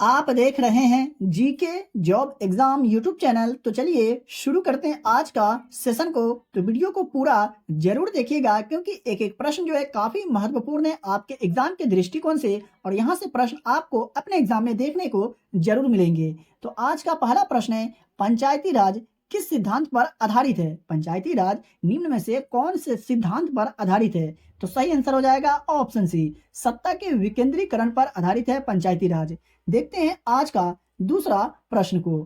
आप देख रहे हैं GK job exam YouTube channel. तो चलिए शुरू करते हैं आज का सेशन को। तो वीडियो को पूरा जरूर देखिएगा क्योंकि एक एक प्रश्न जो है काफी महत्वपूर्ण है आपके एग्जाम के दृष्टिकोण से, और यहाँ से प्रश्न आपको अपने एग्जाम में देखने को जरूर मिलेंगे। तो आज का पहला प्रश्न है, पंचायती राज किस सिद्धांत पर आधारित है? पंचायती राज निम्न में से कौन से सिद्धांत पर आधारित है? तो सही आंसर हो जाएगा ऑप्शन सी, सत्ता के विकेंद्रीकरण पर आधारित है पंचायती राज। देखते हैं आज का दूसरा प्रश्न को।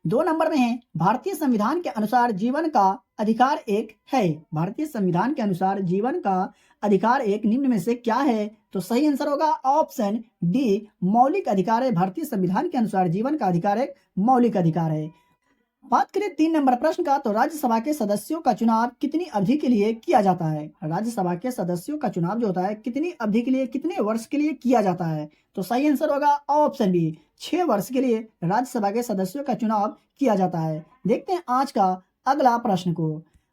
2 नंबर में है, भारतीय संविधान के अनुसार जीवन का अधिकार एक है। भारतीय संविधान के अनुसार जीवन का अधिकार एक निम्न में से क्या है? तो सही आंसर होगा ऑप्शन डी, मौलिक अधिकार है। भारतीय संविधान के अनुसार जीवन का अधिकार एक मौलिक अधिकार है। बात करें 3 नंबर प्रश्न का, तो राज्यसभा के सदस्यों का चुनाव कितनी अवधि के लिए किया जाता है? राज्यसभा के सदस्यों का चुनाव जो होता है कितनी अवधि के लिए, कितने वर्ष के लिए किया जाता है? तो सही आंसर होगा ऑप्शन बी, 6 वर्ष के लिए राज्यसभा के सदस्यों का चुनाव किया जाता है। देखते हैं आज का अगला प्रश्न को।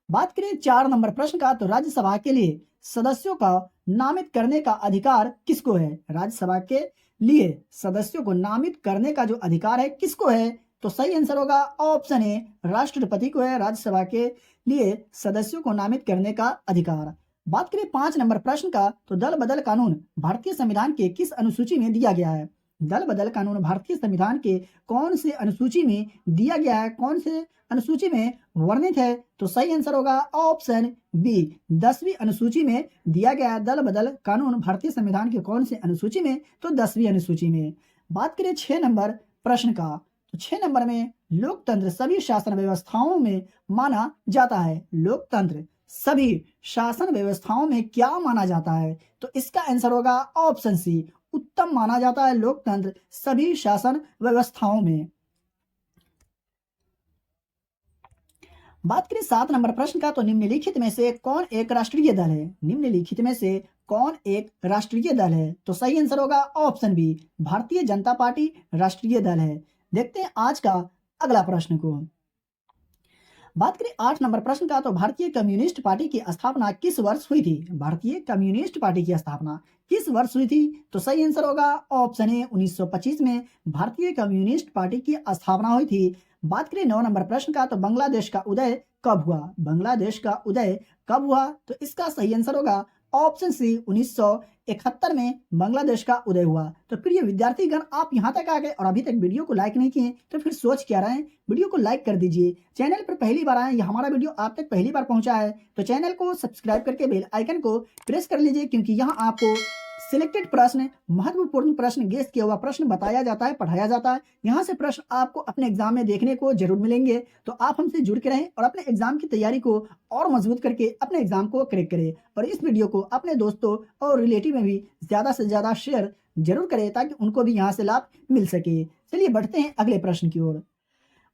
बात करें 4 नंबर प्रश्न का, तो राज्यसभा के लिए सदस्यों का नामित करने का अधिकार किसको है? राज्यसभा के लिए सदस्यों को नामित करने का जो अधिकार है किसको है? तो सही आंसर होगा ऑप्शन ए, राष्ट्रपति को है राज्यसभा के लिए सदस्यों को नामित करने का अधिकार। बात करें 5 नंबर प्रश्न का, तो दल बदल कानून भारतीय संविधान के किस अनुसूची में दिया गया है? दल बदल कानून भारतीय संविधान के कौन से अनुसूची में दिया गया है, कौन से अनुसूची में वर्णित है? तो सही आंसर होगा ऑप्शन बी, 10वीं अनुसूची में दिया गया है। दल बदल कानून भारतीय संविधान के कौन से अनुसूची में? तो 10वीं अनुसूची में। बात करें 6 नंबर प्रश्न का, तो 6 नंबर में, लोकतंत्र सभी शासन व्यवस्थाओं में माना जाता है। लोकतंत्र सभी शासन व्यवस्थाओं में क्या माना जाता है? तो इसका आंसर होगा ऑप्शन सी, उत्तम माना जाता है लोकतंत्र सभी शासन व्यवस्थाओं में। बात करें 7 नंबर प्रश्न का, तो निम्नलिखित में से कौन एक राष्ट्रीय दल है? निम्नलिखित में से कौन एक राष्ट्रीय दल है? तो सही आंसर होगा option B, Bharatiya Janata party राष्ट्रीय दल है। देखते हैं आज का अगला प्रश्न को। बात करें 8 नंबर प्रश्न का, तो भारतीय कम्युनिस्ट पार्टी की स्थापना किस वर्ष हुई थी? भारतीय कम्युनिस्ट पार्टी की स्थापना किस वर्ष हुई थी? तो सही आंसर होगा ऑप्शन ए, 1925 में भारतीय कम्युनिस्ट पार्टी की स्थापना हुई थी। बात करें 9 नंबर प्रश्न का, तो बांग्लादेश का उदय कब हुआ? बांग्लादेश का उदय कब हुआ? तो इसका सही आंसर होगा ऑप्शन सी, 1971 में बांग्लादेश का उदय हुआ। तो प्रिय विद्यार्थीगण, आप यहाँ तक आ गए और अभी तक वीडियो को लाइक नहीं किए तो फिर सोच क्या रहे हैं? वीडियो को लाइक कर दीजिए। चैनल पर पहली बार आए, या हमारा वीडियो आप तक पहली बार पहुंचा है तो चैनल को सब्सक्राइब करके बेल आइकन को प्रेस कर लीजिए, क्योंकि यहाँ आपको सिलेक्टेड प्रश्न, महत्वपूर्ण प्रश्न, गेस किया हुआ प्रश्न बताया जाता है, पढ़ाया जाता है। यहाँ से प्रश्न आपको अपने एग्जाम में देखने को जरूर मिलेंगे। तो आप हमसे जुड़ के रहें और अपने एग्जाम की तैयारी को और मजबूत करके अपने एग्जाम को क्रैक करें। और इस वीडियो को अपने दोस्तों और रिलेटिव में भी ज्यादा से ज्यादा शेयर जरूर करें ताकि उनको भी यहाँ से लाभ मिल सके। चलिए बढ़ते हैं अगले प्रश्न की ओर।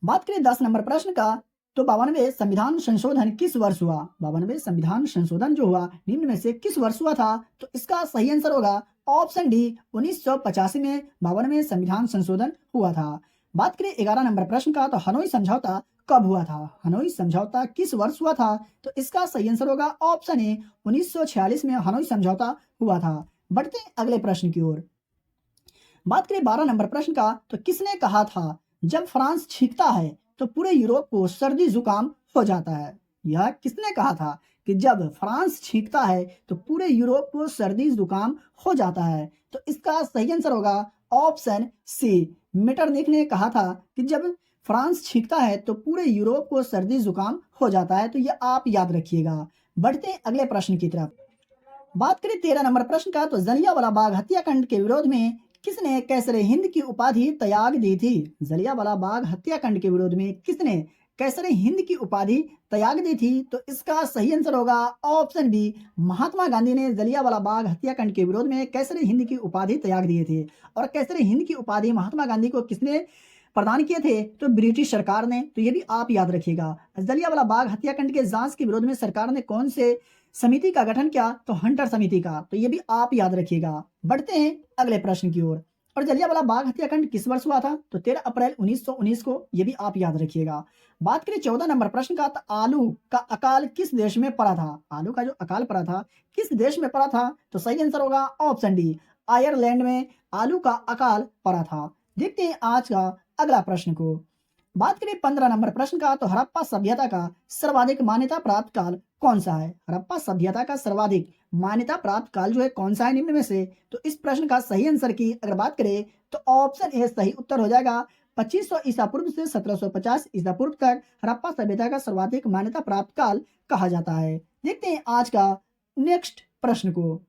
बात करें 10 नंबर प्रश्न का, तो 52वें संविधान संशोधन किस वर्ष हुआ? 52वें संविधान संशोधन जो हुआ निम्न में से किस वर्ष हुआ था? तो इसका सही आंसर होगा ऑप्शन डी, 1985 में 52वें संविधान संशोधन हुआ था। बात करें 11 नंबर प्रश्न का, तो हनोई समझौता कब हुआ था? हनोई समझौता किस वर्ष हुआ था? तो इसका सही आंसर होगा ऑप्शन ए, 1946 में हनोई समझौता हुआ था। बढ़ते हैं अगले प्रश्न की ओर। बात करें 12 नंबर प्रश्न का, तो किसने कहा था जब फ्रांस छींकता है तो पूरे यूरोप को सर्दी जुकाम हो जाता है? यह किसने कहा था कि जब फ्रांस छींकता है तो पूरे यूरोप को सर्दी जुकाम हो जाता है? तो इसका सही आंसर होगा ऑप्शन सी, मेटरनिख ने कहा था कि जब फ्रांस छींकता है तो पूरे यूरोप को सर्दी जुकाम हो जाता है। तो यह आप याद रखिएगा। बढ़ते हैं अगले प्रश्न की तरफ। बात करें 13 नंबर प्रश्न का, तो जलियांवाला बाग हत्याकांड के विरोध में किसने कैसरे हिंद की उपाधि त्याग दी थी? जलियांवाला बाग हत्याकांड के विरोध में किसने कैसरे हिंद की उपाधि त्याग दी थी? तो इसका सही आंसर होगा ऑप्शन बी, महात्मा गांधी ने जलियांवाला बाग हत्याकांड के विरोध में कैसरे हिंद की उपाधि त्याग दिए थे। और कैसरे हिंद की उपाधि महात्मा गांधी को किसने प्रदान किए थे? तो ब्रिटिश सरकार ने। तो ये भी आप याद रखिएगा। जलियांवाला बाग हत्याकांड के जांच के विरोध में सरकार ने कौन से समिति का गठन किया? तो हंटर समिति का। तो ये भी आप याद रखिएगा। बढ़ते हैं अगले प्रश्न की ओर। और जलियांवाला बाग हत्याकांड किस वर्ष हुआ था? तो 13 अप्रैल 1919 को। ये भी आप याद रखिएगा। बात करें 14 नंबर प्रश्न का, तो आलू का अकाल किस देश में पड़ा था? आलू का जो अकाल पड़ा था किस देश में पड़ा था? तो सही आंसर होगा ऑप्शन डी, आयरलैंड में आलू का अकाल पड़ा था। देखते हैं आज का अगला प्रश्न को। बात करें 15 नंबर प्रश्न का, तो हड़प्पा सभ्यता का सर्वाधिक मान्यता प्राप्त काल कौन सा है? हड़प्पा सभ्यता का सर्वाधिक मान्यता प्राप्त काल जो है कौन सा है निम्न में से? तो इस प्रश्न का सही आंसर की अगर बात करें तो ऑप्शन ए सही उत्तर हो जाएगा। 2500 ईसा पूर्व से 1750 ईसा पूर्व तक हड़प्पा सभ्यता का सर्वाधिक मान्यता प्राप्त काल कहा जाता है। देखते हैं आज का नेक्स्ट प्रश्न को।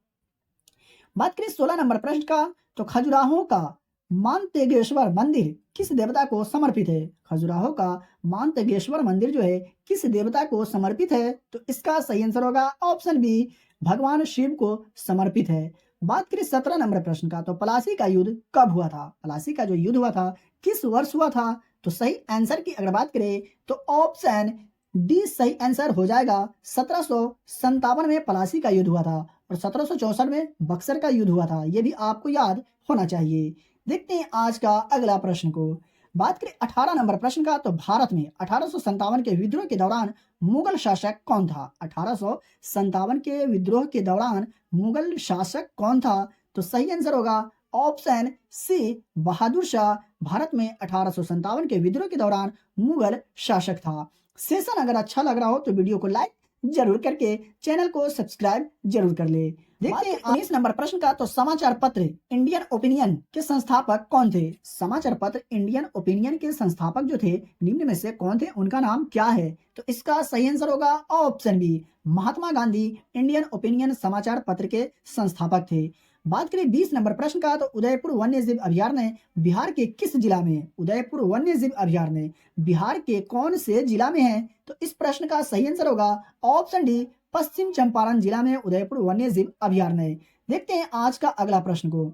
बात करें 16 नंबर प्रश्न का, तो खजुराहो का मानतेगेश्वर मंदिर किस देवता को समर्पित है? खजुराहो का मानतेगेश्वर मंदिर जो है किस देवता को समर्पित है? तो इसका सही आंसर होगा ऑप्शन बी, भगवान शिव को समर्पित है। बात करें 17 नंबर प्रश्न का, तो प्लासी का युद्ध कब हुआ था? प्लासी का जो युद्ध हुआ था किस वर्ष हुआ था? तो सही आंसर की अगर बात करें तो ऑप्शन डी सही आंसर हो जाएगा। 1757 में प्लासी का युद्ध हुआ था और 1764 में बक्सर का युद्ध हुआ था। ये भी आपको याद होना चाहिए। देखते हैं आज का अगला प्रश्न को। बात करें 18 नंबर प्रश्न का, तो भारत में 1857 के विद्रोह के दौरान मुगल शासक कौन था? 1857 के विद्रोह के दौरान मुगल शासक कौन था? तो सही आंसर होगा ऑप्शन सी, बहादुर शाह भारत में 1857 के विद्रोह के दौरान मुगल शासक था। सेशन अगर अच्छा लग रहा हो तो वीडियो को लाइक जरूर करके चैनल को सब्सक्राइब जरूर कर ले। देखते हैं 19 नंबर प्रश्न का, तो समाचार पत्र इंडियन ओपिनियन के संस्थापक कौन थे? समाचार पत्र इंडियन ओपिनियन के संस्थापक जो थे निम्न में से कौन थे, उनका नाम क्या है? तो इसका सही आंसर होगा option B, Mahatma Gandhi Indian opinion समाचार पत्र के संस्थापक थे। बात करें 20 नंबर प्रश्न का, तो उदयपुर वन्य जीव अभयारण्य बिहार के किस जिला में है? उदयपुर वन्य जीव अभयारण्य बिहार के कौन से जिला में है? तो इस प्रश्न का सही आंसर होगा ऑप्शन डी, पश्चिम चंपारण जिला में उदयपुर वन्य जीव अभयारण्य। देखते हैं आज का अगला प्रश्न को।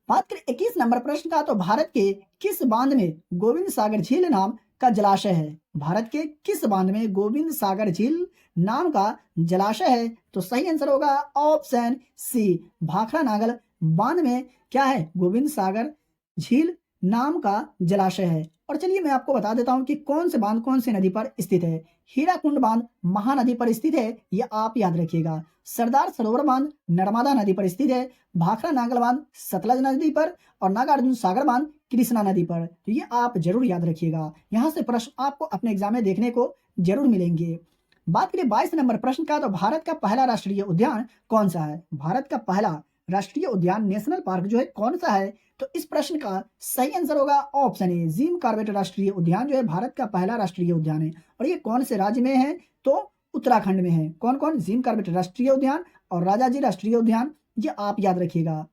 बात करें 21 नंबर प्रश्न का, तो भारत के किस बांध में गोविंद सागर झील नाम का जलाशय है? भारत के किस बांध में गोविंद सागर झील नाम का जलाशय है? तो सही आंसर होगा ऑप्शन सी, भाखड़ा नागल बांध में क्या है? गोविंद सागर झील नाम का जलाशय है। और चलिए मैं आपको बता देता हूं कि कौन से बांध कौन सी नदी पर स्थित है। हीराकुंड बांध महानदी पर स्थित है, ये आप याद रखिएगा। सरदार सरोवर बांध नर्मदा नदी पर स्थित है। भाखड़ा नागल बांध सतलज नदी पर और नागार्जुन सागर बांध कृष्णा नदी पर। तो ये आप जरूर याद रखिएगा, यहाँ से प्रश्न आपको अपने एग्जाम में देखने को जरूर मिलेंगे। बात करें 22 नंबर प्रश्न का, तो भारत का पहला राष्ट्रीय उद्यान कौन सा है? भारत का पहला राष्ट्रीय उद्यान नेशनल पार्क जो है कौन सा है? तो इस प्रश्न का सही आंसर होगा ऑप्शन ए, जिम कॉर्बेट राष्ट्रीय उद्यान जो है भारत का पहला राष्ट्रीय उद्यान है। और ये कौन से राज्य में है? तो उत्तराखंड में है। कौन कौन? जिम कॉर्बेट राष्ट्रीय उद्यान और राजाजी राष्ट्रीय उद्यान, ये आप याद रखिएगा।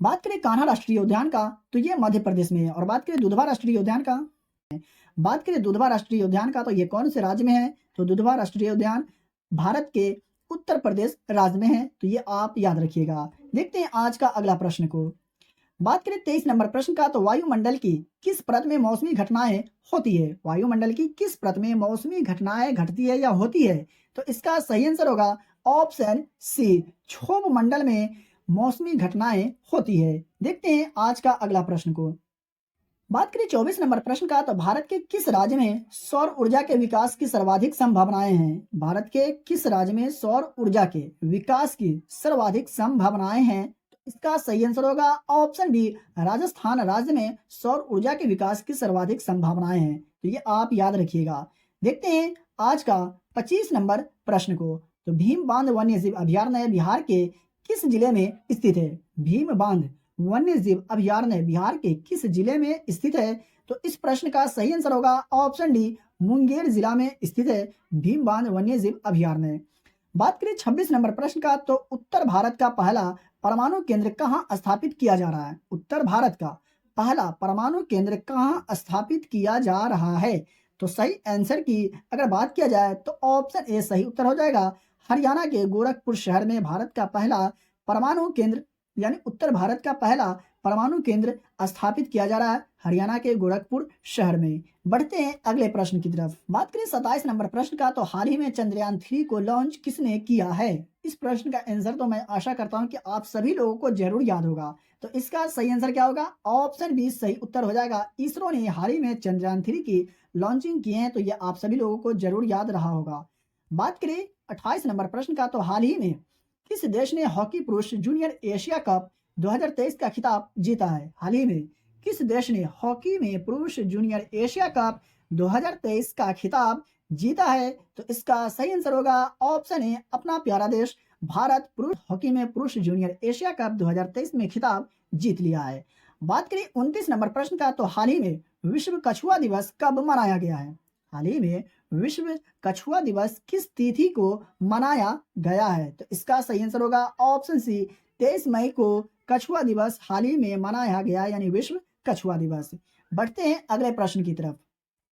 बात करें कान्हा राष्ट्रीय उद्यान का, तो ये मध्य प्रदेश में है। और बात करें दुधवा राष्ट्रीय उद्यान का, बात करें दुधवा राष्ट्रीय उद्यान का, तो ये कौन से राज्य में है? तो दुधवा राष्ट्रीय उद्यान भारत के उत्तर प्रदेश राज्य में है। तो ये आप याद रखिएगा। देखते हैं आज का अगला प्रश्न को। बात करें 23 नंबर प्रश्न का, तो वायुमंडल की किस परत में मौसमी घटनाएं होती है? वायुमंडल की किस परत में मौसमी घटनाएं घटती है या होती है? तो इसका सही आंसर होगा ऑप्शन सी, क्षोभ मंडल में मौसमी घटनाएं होती है। देखते हैं आज का अगला प्रश्न को। बात करें 24 नंबर प्रश्न का, तो भारत के किस राज्य में सौर ऊर्जा के विकास की सर्वाधिक संभावनाएं हैं? भारत के किस राज्य में सौर ऊर्जा के विकास की सर्वाधिक संभावनाएं हैं? तो इसका सही आंसर होगा ऑप्शन बी, राजस्थान राज्य में सौर ऊर्जा के विकास की सर्वाधिक संभावनाएं हैं। तो ये आप याद रखिएगा। देखते हैं आज का 25 नंबर प्रश्न को। तो भीम बांध वन्य जीव अभयारण्य बिहार के किस जिले में स्थित है? भीम बांध वन्य जीव अभयारण्य बिहार के किस जिले में स्थित है? तो इस प्रश्न का सही आंसर होगा ऑप्शन डी, मुंगेर जिला में स्थित है भीम बांध वन्य जीव अभयारण्य। बात करें 26 नंबर प्रश्न का, तो उत्तर भारत का पहला परमाणु केंद्र कहाँ स्थापित किया जा रहा है? उत्तर भारत का पहला परमाणु केंद्र कहाँ स्थापित किया जा रहा है? तो सही आंसर की अगर बात किया जाए तो ऑप्शन ए सही उत्तर हो जाएगा। हरियाणा के गोरखपुर शहर में भारत का पहला परमाणु केंद्र यानी उत्तर भारत का पहला परमाणु केंद्र स्थापित किया जा रहा है हरियाणा के गोरखपुर शहर में। बढ़ते हैं अगले प्रश्न की तरफ। बात करें 27 नंबर प्रश्न का, तो हाल ही में चंद्रयान 3 को लॉन्च किसने किया है? इस प्रश्न का आंसर तो मैं आशा करता हूं कि आप सभी लोगों को जरूर याद होगा। तो इसका सही आंसर क्या होगा? ऑप्शन बी सही उत्तर हो जाएगा। इसरो ने हाल ही में चंद्रयान 3 की लॉन्चिंग की है, तो ये आप सभी लोगों को जरूर याद रहा होगा। बात करें 28 नंबर प्रश्न का, तो हाल ही में किस देश ने हॉकी पुरुष जूनियर एशिया कप 2023 का खिताब जीता है? हाल ही में किस देश ने हॉकी में पुरुष जूनियर एशिया कप 2023 का खिताब जीता है? तो इसका सही आंसर होगा ऑप्शन ए अपना प्यारा देश भारत। पुरुष हॉकी में पुरुष जूनियर एशिया कप 2023 में खिताब जीत लिया है। बात करें 29 नंबर प्रश्न का, तो हाल ही में विश्व कछुआ दिवस कब मनाया गया है? हाल ही में विश्व कछुआ दिवस किस तिथि को मनाया गया है? तो इसका सही आंसर होगा ऑप्शन सी 23 मई को कछुआ दिवस हाल ही में मनाया गया, यानी विश्व कछुआ दिवस। बढ़ते हैं अगले प्रश्न की तरफ।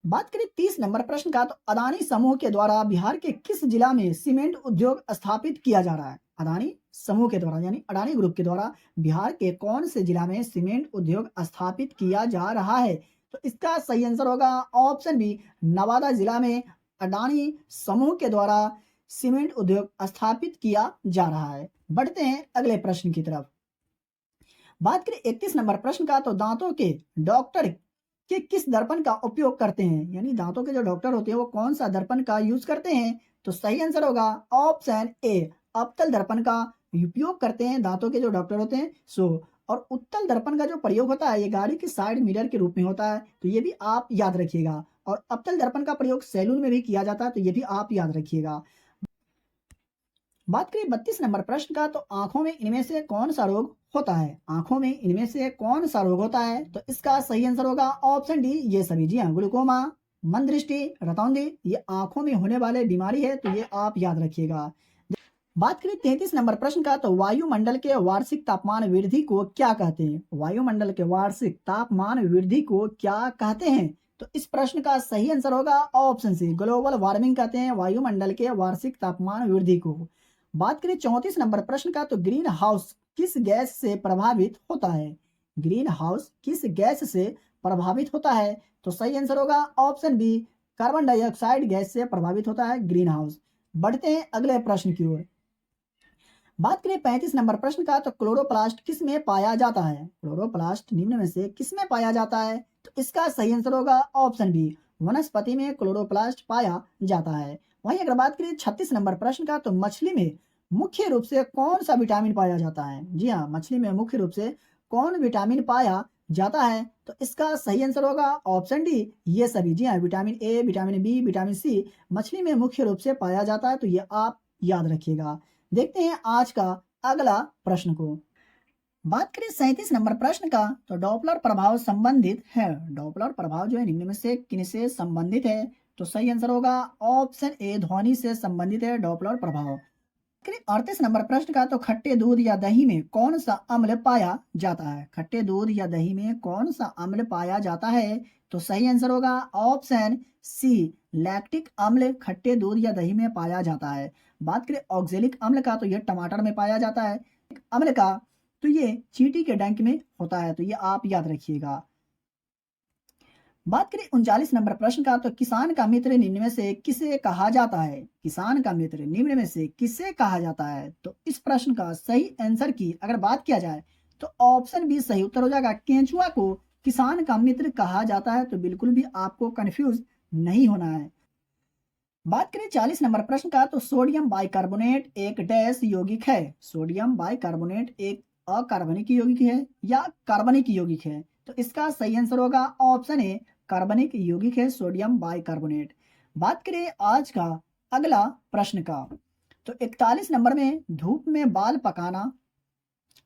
बात करें 30 नंबर प्रश्न का, तो अदानी समूह के द्वारा बिहार के किस जिला में सीमेंट उद्योग स्थापित किया जा रहा है? अदानी समूह के द्वारा यानी अडानी ग्रुप के द्वारा बिहार के कौन से जिला में सीमेंट उद्योग स्थापित किया जा रहा है? तो इसका सही आंसर होगा ऑप्शन बी नवादा जिला में अडानी समूह के द्वारा सीमेंट उद्योग स्थापित किया जा रहा है। बढ़ते हैं अगले प्रश्न की तरफ। बात करें 31 नंबर प्रश्न का, तो दांतों के डॉक्टर के किस दर्पण का उपयोग करते हैं? यानी दांतों के जो डॉक्टर होते हैं वो कौन सा दर्पण का यूज करते हैं? तो सही आंसर होगा ऑप्शन ए अवतल दर्पण का उपयोग करते हैं दांतों के जो डॉक्टर होते हैं। और उत्तल दर्पण का जो प्रयोग होता है ये गाड़ी के साइड मिरर के रूप में होता है, तो ये भी आप याद रखिएगा। और अवतल दर्पण का प्रयोग सैलून में भी किया जाता है, तो ये भी आप याद रखिएगा। बात करें 32 नंबर प्रश्न का, तो आंखों में इनमें से कौन सा रोग होता है? आंखों में इनमें से कौन सा रोग होता है? तो इसका सही आंसर होगा ऑप्शन डी ये सभी। जी हाँ, ग्लूकोमा, मंद दृष्टि, रतौंधी, ये आंखों में होने वाले बीमारी है, तो ये आप याद रखिएगा। बात करें 33 नंबर प्रश्न का, तो वायुमंडल के वार्षिक तापमान वृद्धि को क्या कहते हैं? वायुमंडल के वार्षिक तापमान वृद्धि को क्या कहते हैं? तो इस प्रश्न का सही आंसर होगा ऑप्शन सी ग्लोबल वार्मिंग कहते हैं वायुमंडल के वार्षिक तापमान वृद्धि को। बात करें 34 नंबर प्रश्न का, तो ग्रीन हाउस किस गैस से प्रभावित होता है? ग्रीन हाउस किस गैस से प्रभावित होता है? तो सही आंसर होगा option B carbon dioxide gas से प्रभावित होता है ग्रीन हाउस। बढ़ते हैं अगले प्रश्न की ओर। बात करें 35 नंबर प्रश्न का, तो क्लोरोप्लास्ट किस में पाया जाता है? क्लोरोप्लास्ट निम्न में से किस में पाया जाता है? तो इसका सही आंसर होगा ऑप्शन बी वनस्पति में क्लोरोप्लास्ट पाया जाता है। वहीं अगर बात करें 36 नंबर प्रश्न का, तो मछली में मुख्य रूप से कौन सा विटामिन पाया जाता है? जी हाँ, मछली में मुख्य रूप से कौन विटामिन पाया जाता है? तो इसका सही आंसर होगा ऑप्शन डी ये सभी। जी हाँ, vitamin A, vitamin B, vitamin C मछली में मुख्य रूप से पाया जाता है, तो ये आप याद रखिएगा। देखते हैं आज का अगला प्रश्न को। बात करें 37 नंबर प्रश्न का, तो डॉपलर प्रभाव संबंधित है। डॉपलर प्रभाव जो है निम्न में से किनसे संबंधित है? तो सही आंसर होगा ऑप्शन ए ध्वनि से संबंधित है डॉपलर प्रभाव। 38 नंबर प्रश्न का, तो खट्टे दूध या दही में कौन सा अम्ल पाया जाता है? खट्टे दूध या दही में कौन सा अम्ल पाया जाता है? तो सही आंसर होगा ऑप्शन सी लैक्टिक अम्ल खट्टे दूध या दही में पाया जाता है। बात करें ऑक्जेलिक अम्ल का, तो यह टमाटर में पाया जाता है। अम्ल का तो ये चींटी के डंक में होता है, तो ये आप याद रखिएगा। बात करें 39 नंबर प्रश्न का, तो किसान का मित्र निम्न में से किसे कहा जाता है? किसान का मित्र निम्न में से किसे कहा जाता है? तो इस प्रश्न का सही आंसर की अगर बात किया जाए तो ऑप्शन बी सही उत्तर हो जाएगा। केंचुआ को किसान का मित्र कहा जाता है, तो बिल्कुल भी आपको कंफ्यूज नहीं होना है। बात करें 40 नंबर प्रश्न का, तो सोडियम बाइकार्बोनेट एक डैश यौगिक है। सोडियम बाइकार्बोनेट एक अकार्बनिक यौगिक है या कार्बनिक यौगिक है? तो इसका सही आंसर होगा ऑप्शन ए कार्बनिक यौगिक है सोडियम बाइकार्बोनेट। बात करें आज का अगला प्रश्न का, तो 41 नंबर में धूप में बाल पकाना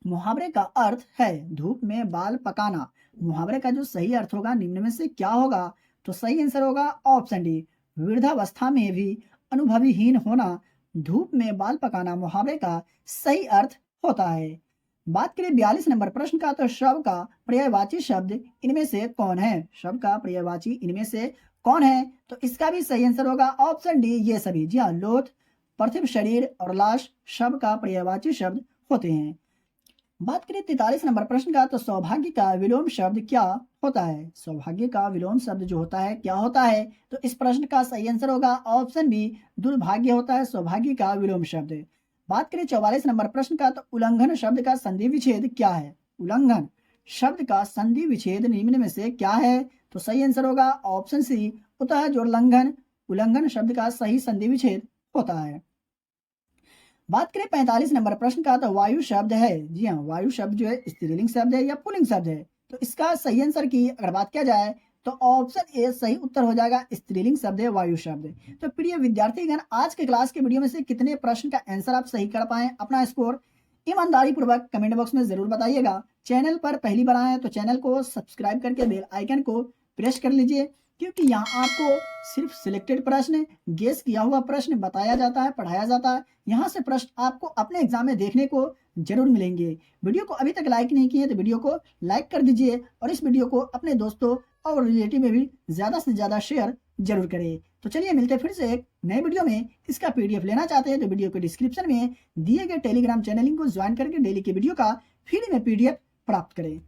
मुहावरे का अर्थ है। धूप में बाल पकाना मुहावरे का जो सही अर्थ होगा निम्न में से क्या होगा? तो सही आंसर होगा ऑप्शन डी वृद्धावस्था में भी अनुभवीहीन होना धूप में बाल पकाना मुहावरे का सही अर्थ होता है। बात करें 42 नंबर प्रश्न का, तो शव का पर्यायवाची शब्द इनमें से कौन है? शव का पर्यायवाची इनमें से कौन है? तो इसका भी सही आंसर होगा ऑप्शन डी ये सभी। जी हाँ, लोथ, पार्थिव शरीर और लाश शव का पर्यायवाची शब्द होते हैं। बात करें 43 नंबर प्रश्न का, तो सौभाग्य का विलोम शब्द क्या होता है? सौभाग्य का विलोम शब्द जो होता है क्या होता है? तो इस प्रश्न का सही आंसर होगा ऑप्शन बी दुर्भाग्य होता है सौभाग्य का विलोम शब्द। बात करें 44 नंबर प्रश्न का, तो उल्लंघन शब्द का संधि विच्छेद क्या है? उल्लंघन शब्द का संधि विच्छेद निम्न में से क्या है? तो सही आंसर होगा ऑप्शन सी उतः जोड़ लंघन। उल्लंघन शब्द का सही संधि विच्छेद होता है। बात करें 45 नंबर प्रश्न का, तो वायु शब्द है, जी हाँ, वायु शब्द जो है स्त्रीलिंग शब्द है या पुल्लिंग शब्द है? तो इसका सही आंसर की अगर बात किया जाए तो ऑप्शन ए सही उत्तर हो जाएगा, स्त्रीलिंग शब्द है वायु शब्द। तो प्रिय विद्यार्थीगण, आज के क्लास के वीडियो में से कितने प्रश्न का आंसर आप सही कर पाए, अपना स्कोर ईमानदारी पूर्वक कमेंट बॉक्स में जरूर बताइएगा। चैनल पर पहली बार आए तो चैनल को सब्सक्राइब करके बेल आइकन को प्रेस कर लीजिए, क्योंकि यहाँ आपको सिर्फ सिलेक्टेड प्रश्न, गेस किया हुआ प्रश्न बताया जाता है, पढ़ाया जाता है। यहाँ से प्रश्न आपको अपने एग्जाम में देखने को जरूर मिलेंगे। वीडियो को अभी तक लाइक नहीं किए तो वीडियो को लाइक कर दीजिए और इस वीडियो को अपने दोस्तों और रिलेटिव में भी ज्यादा से ज्यादा शेयर जरूर करें। तो चलिए मिलते हैं फिर से एक नए वीडियो में। इसका पीडीएफ लेना चाहते हैं तो वीडियो के डिस्क्रिप्शन में दिए गए टेलीग्राम चैनल लिंक को ज्वाइन करके डेली के वीडियो का फ्री में पीडीएफ प्राप्त करें।